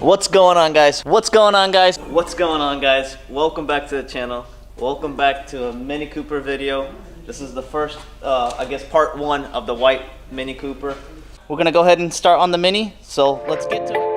What's going on, guys? What's going on, guys? What's going on, guys? Welcome back to the channel. Welcome back to a Mini Cooper video. This is the first, I guess, part one of the white Mini Cooper. We're gonna go ahead and start on the Mini, so let's get to it.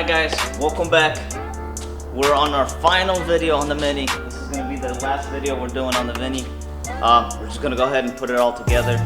Alright guys, welcome back. We're on our final video on the Mini. This is gonna be the last video we're doing on the Mini. We're just gonna go ahead and put it all together.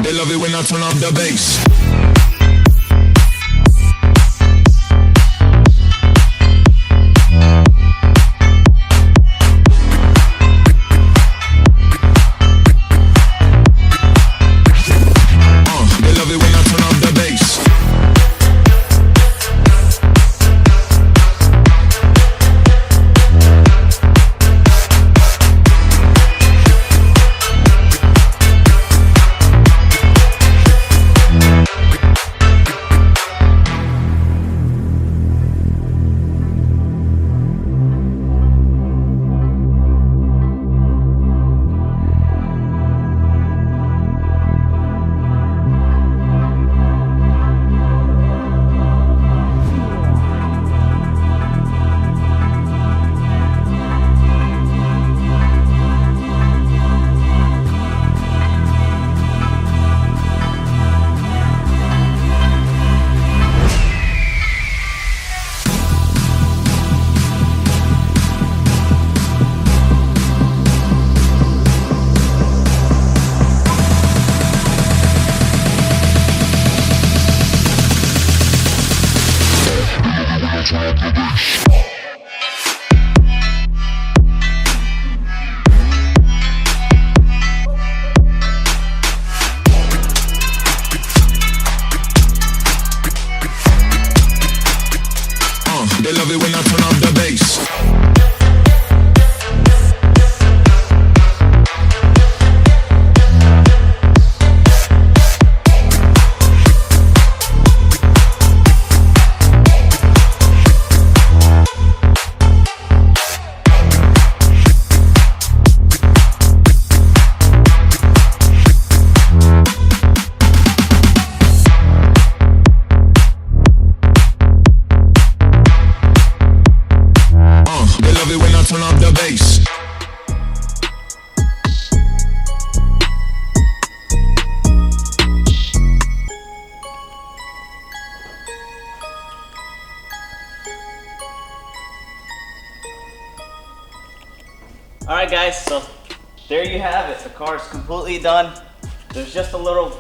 They love it when I turn up the bass. They love it when I turn up the bass. They love it when I turn up the bass. Alright guys, so there you have it. The car is completely done. There's just a little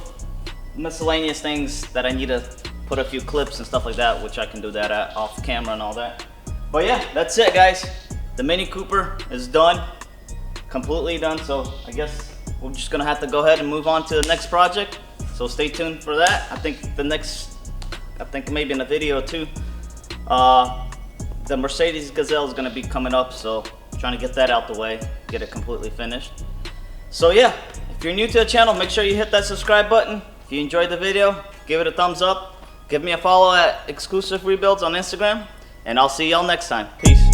miscellaneous things that I need to put a few clips and stuff like that, which I can do that off camera and all that. But yeah, that's it guys. The Mini Cooper is done, completely done. So I guess we're just gonna have to go ahead and move on to the next project. So stay tuned for that. I think maybe in a video too, the Mercedes Gazelle is gonna be coming up. So trying to get that out the way, get it completely finished. So yeah, if you're new to the channel, make sure you hit that subscribe button. If you enjoyed the video, give it a thumbs up. Give me a follow at Exclusive Rebuilds on Instagram. And I'll see y'all next time. Peace.